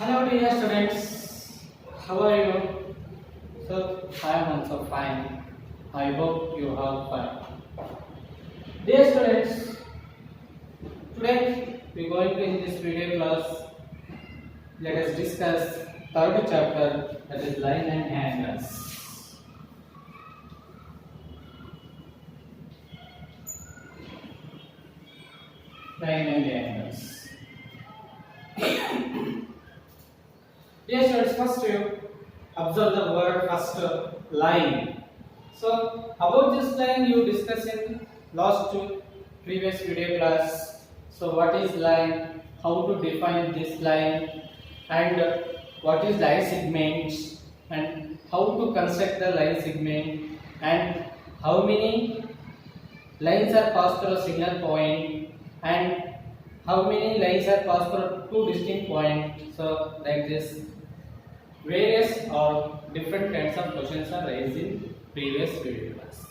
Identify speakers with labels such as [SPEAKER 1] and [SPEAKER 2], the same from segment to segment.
[SPEAKER 1] Hello dear students, how are you? So I am also fine. I hope you are fine. Dear students, today we are going to in this video class. Let us discuss third chapter, that is line and angles. Line and angles. Dear students, first you observe the word first line. So about this line you discuss in last two previous video class. So what is line? How to define this line? And what is line segment? And how to construct the line segment? And how many lines are passed through a single point? And how many lines are passed through two distinct points? So like this. Various or different kinds of questions are raised in previous video class.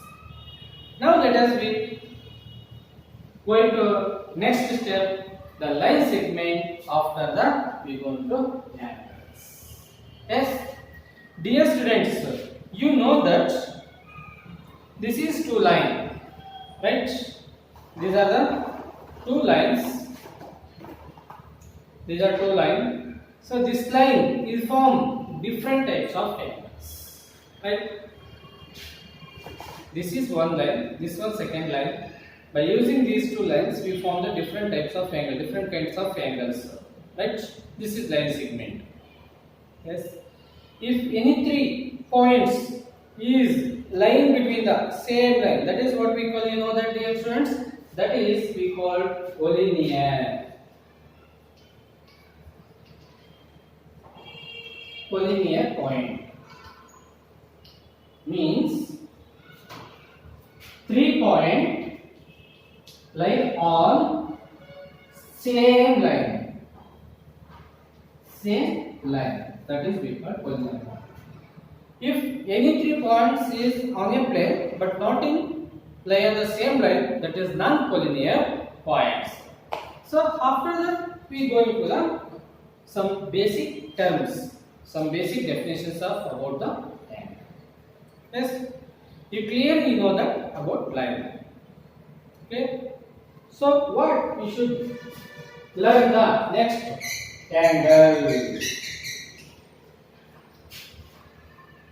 [SPEAKER 1] Now let us be going to next step, the line segment. After that we going to angles. Yes, dear students, you know that this is two line, right? These are the two lines. These are two lines. So this line is formed different types of angles, right? This is one line, this one second line. By using these two lines we form the different types of angle, different kinds of angles, right? This is line segment. Yes, if any three points is lying between the same line, that is what we call, you know that dear students, that is we call collinear. Collinear point means 3 points lie on same line. Same line. That is we call collinear point. If any 3 points is on a plane but not in lie on the same line, that is non-collinear points. So after that we go into the some basic terms. Some basic definitions of about the angle. Yes, you clearly know that about line. Okay. So what we should learn the next angle.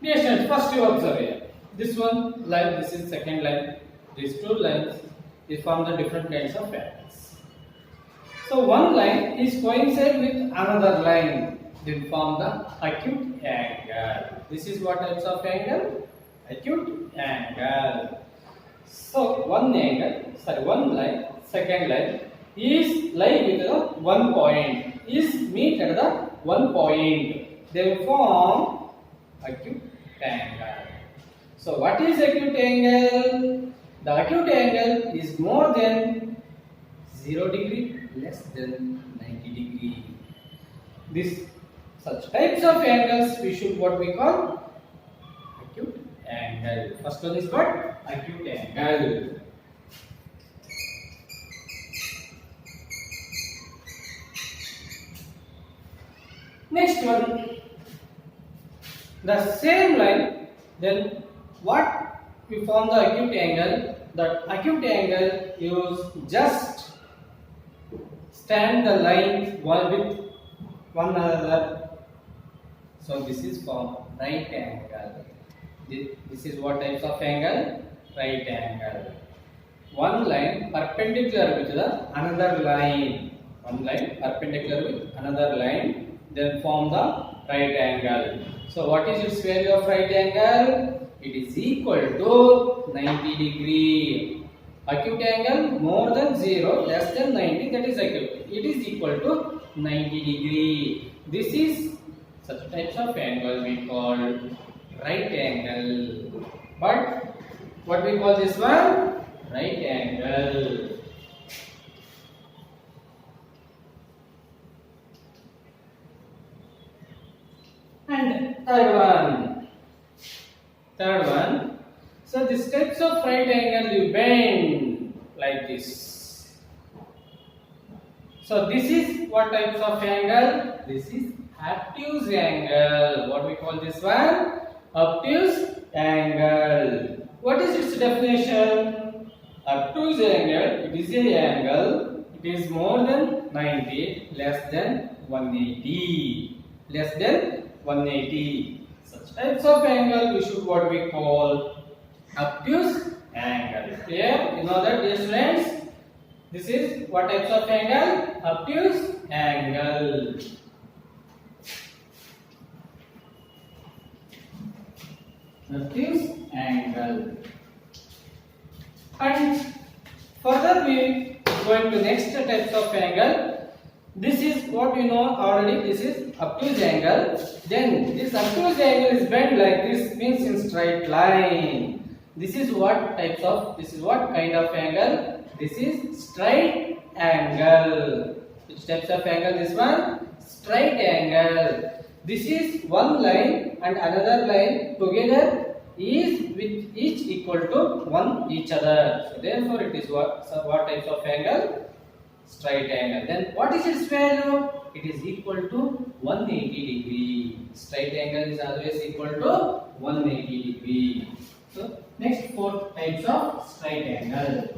[SPEAKER 1] Dear students, first you observe here. This one line, this is second line. These two lines is form the different kinds of angles. So one line is coincide with another line. Then form the acute angle. This is what types of angle? Acute angle. So one line, second line is lie with the one point, is meet at the one point. They form acute angle. So what is acute angle? The acute angle is more than 0 degree, less than 90 degree. This such types of angles we should what we call acute angle. First one is what? Acute angle. Next one, the same line, then what we form the acute angle? That acute angle use just stand the line one with one another. So this is form right angle. This is what types of angle? Right angle. One line perpendicular with the another line. One line perpendicular with another line, then form the right angle. So what is its value of right angle? It is equal to 90 degree. Acute angle more than 0, less than 90, that is acute. It is equal to 90 degree. This is such types of angle we call right angle. But what we call this one? Right angle. And third one. So these types of right angle you bend like this. So this is what types of angle? This is obtuse angle. What we call this one? Obtuse angle. What is its definition? Obtuse angle, it is a angle, it is more than 90, less than 180. Less than 180. Such types of angle we should what we call obtuse angle. Clear? You know that, dear students? This is what types of angle? Obtuse angle. Obtuse angle. And further we going to next types of angle. This is what you know already. This is obtuse angle. Then this obtuse angle is bent like this, means in straight line. This is what types of, this is what kind of angle? This is straight angle. Which types of angle this one? Straight angle. This is one line and another line together is with each equal to one each other. So therefore it is what? So what types of angle? Straight angle. Then what is its value? It is equal to 180 degree. Straight angle is always equal to 180 degree. So next four types of straight angle.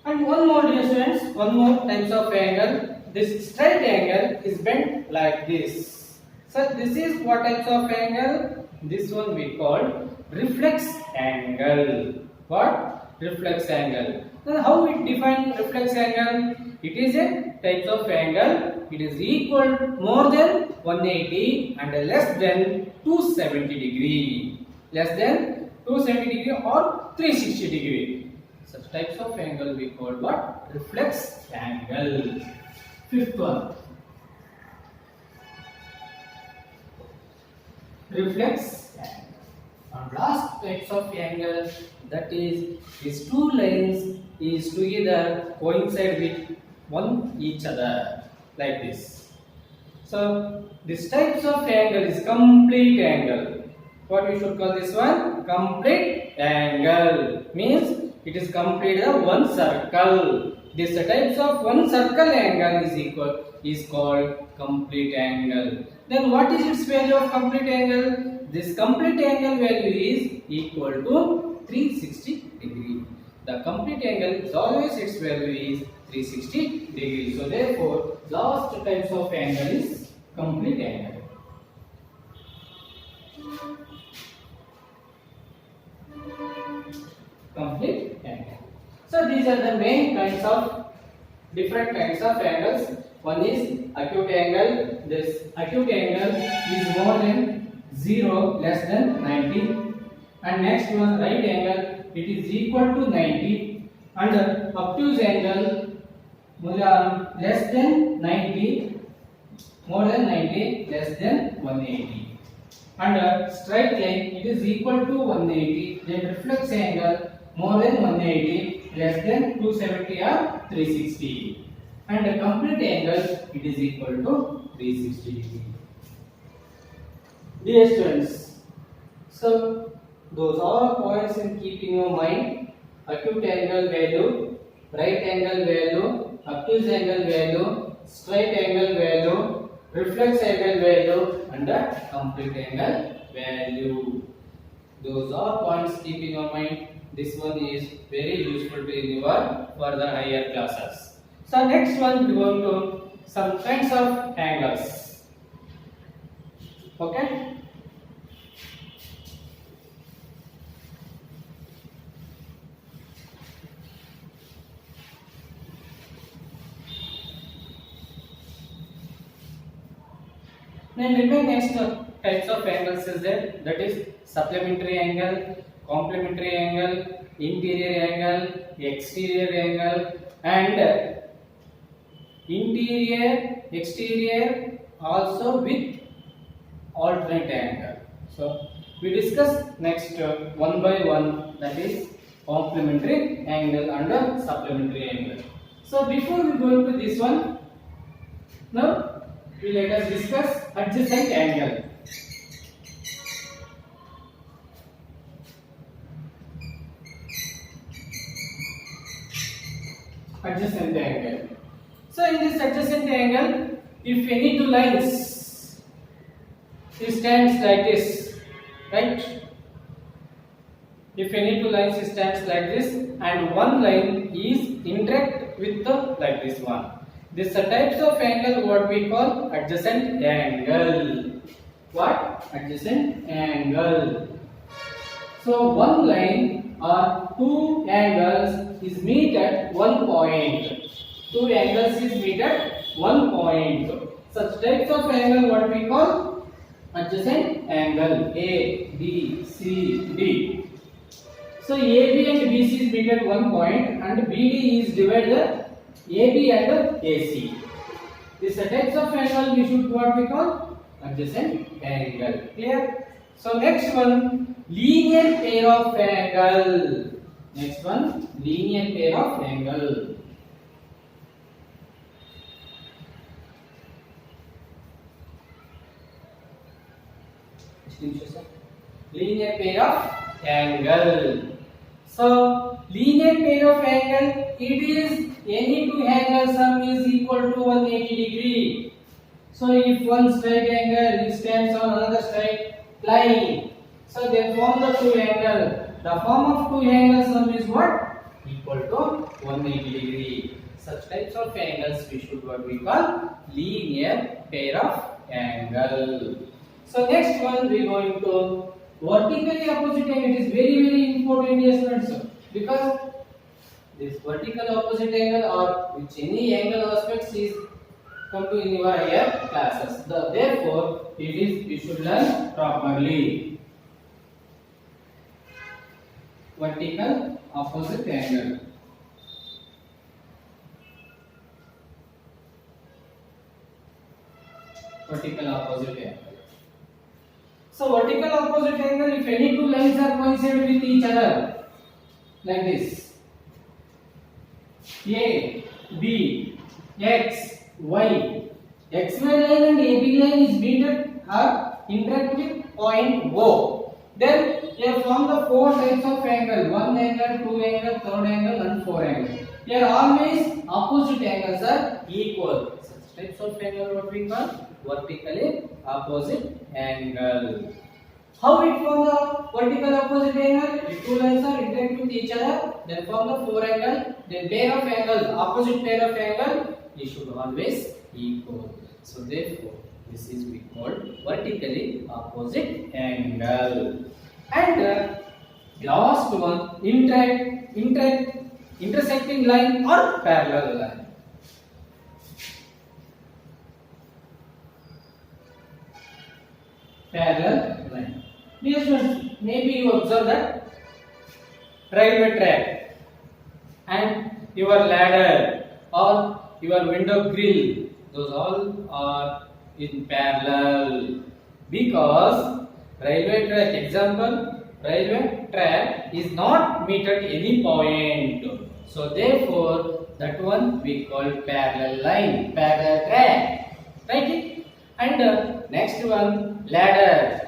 [SPEAKER 1] And one more, dear students, one more types of angle. This straight angle is bent like this. So this is what types of angle? This one we call reflex angle. What? Reflex angle. Then how we define reflex angle? It is a types of angle. It is equal more than 180 and less than 270 degree. Less than 270 degree or 360 degree. Such types of angle we call what? Reflex angle. Fifth one. Reflex angle. And last types of angle, that is these two lines is together coincide with one each other like this. So this types of angle is complete angle. What we should call this one? Complete angle. Means it is complete one circle. This types of one circle angle is called complete angle. Then what is its value of complete angle? This complete angle value is equal to 360 degree. The complete angle is always its value is 360 degree. So therefore last types of angle is complete angle. Complete angle. So these are the main kinds of different kinds of angles. One is acute angle. This acute angle is more than 0, less than 90. And next one, right angle, it is equal to 90. And obtuse angle, less than 90, more than 90, less than 180. And straight line, it is equal to 180. Then reflex angle, more than 180, less than 270 or 360. And a complete angle, it is equal to 360 degree. Dear students, so those are points in keeping your mind. Acute angle value, right angle value, obtuse angle value, straight angle value, reflex angle value, and the complete angle value. Those are points keep in your mind. This one is very useful to your further higher classes. So next one we are going to some kinds of angles. Okay. Then remain next types of angles is there, that is supplementary angle, complementary angle, interior angle, exterior angle, and interior, exterior also with alternate angle. So we discuss next one by one, that is complementary angle and supplementary angle. So before we go into this one, now let us discuss adjacent angle. adjacent angle. So in this adjacent angle, if any two lines stands like this, right? If any two lines stands like this and one line is interact with the like this one, this types of angle what we call adjacent angle. What? Adjacent angle. So one line or two angles is meet at one point. Two angles is meet at one point. Such types of angle what we call adjacent angle. A, B, C, D. So AB and BC is meet at one point and BD is divided AB and AC. This types of angle we should what we call adjacent angle. Clear? So next one, linear pair of angle. Next one, linear pair of angle. Linear pair of angle. So linear pair of angle, it is any two angle sum is equal to 180 degree. So if one straight angle stands on another straight line, so they form the two angle. The form of two angles sum is what? Equal to 180 degree. Such types of angles we should what we call linear pair of angle. So next one we go into vertically opposite angle. It is very important, yes friends, because this vertical opposite angle or which any angle aspects is come to in your higher classes. Therefore, it is we should learn properly. Vertical opposite angle. Vertical opposite angle. So vertical opposite angle, if any two lines are coincident with each other, like this, A, B, X, Y, XY line and AB line is meet or interact with point O. Then they form the four types of angle: one angle, two angle, third angle, and four angle. Here always opposite angles are equal. Such types of angle what we call vertically opposite angle. How it form the vertical opposite angle? If two lines are interact with each other, then form the four angle. Then pair of angles, opposite pair of angle, they should always equal. So therefore, this is we call vertically opposite angle. And last one, intersecting line or parallel line. Parallel line. Yes, friends, maybe you observe that railway track and your ladder or your window grill, those all are in parallel, because railway track is not meet at any point. So therefore that one we call parallel line, parallel track, right? And next one, ladder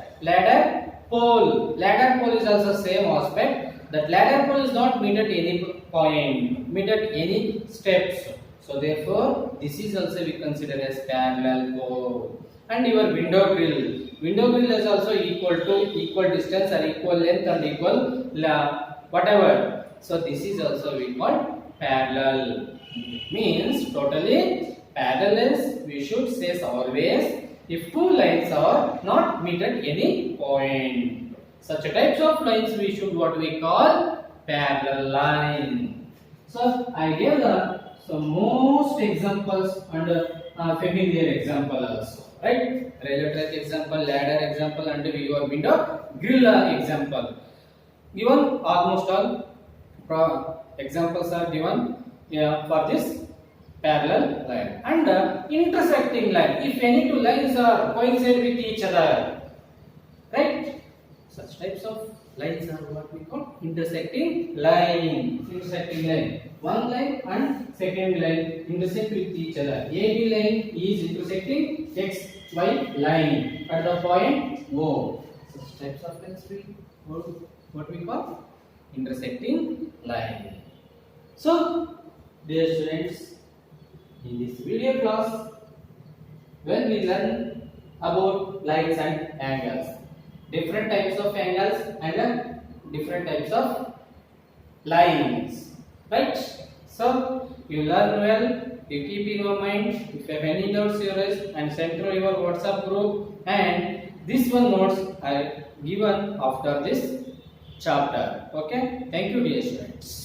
[SPEAKER 1] pole. Ladder pole is also same aspect. That ladder pole is not meet at any point, meet at any steps. So therefore this is also we consider as parallel pole. And your window grill is also equal distance or equal length and equal whatever. So this is also we call parallel. It means totally parallel we should say always if two lines are not meet at any point. Such types of lines we should what we call parallel line. So I gave some most examples and familiar example also, right? Railway track example, ladder example, and your window grill example. Given almost all examples are given for this parallel line and intersecting line. If any two lines are coincide with each other, right? Such types of lines are what we call intersecting line. Intersecting line. One line and second line intersect with each other. AB line is intersecting XY line at the point O. Such types of lines what we call intersecting line. So Dear students, in this video class, when we learn about lines and angles, different types of angles and different types of lines, right? So you learn well, you keep in your mind. If you have any doubts, you raise and send through your WhatsApp group. And this one notes are given after this chapter. Okay, thank you, dear students.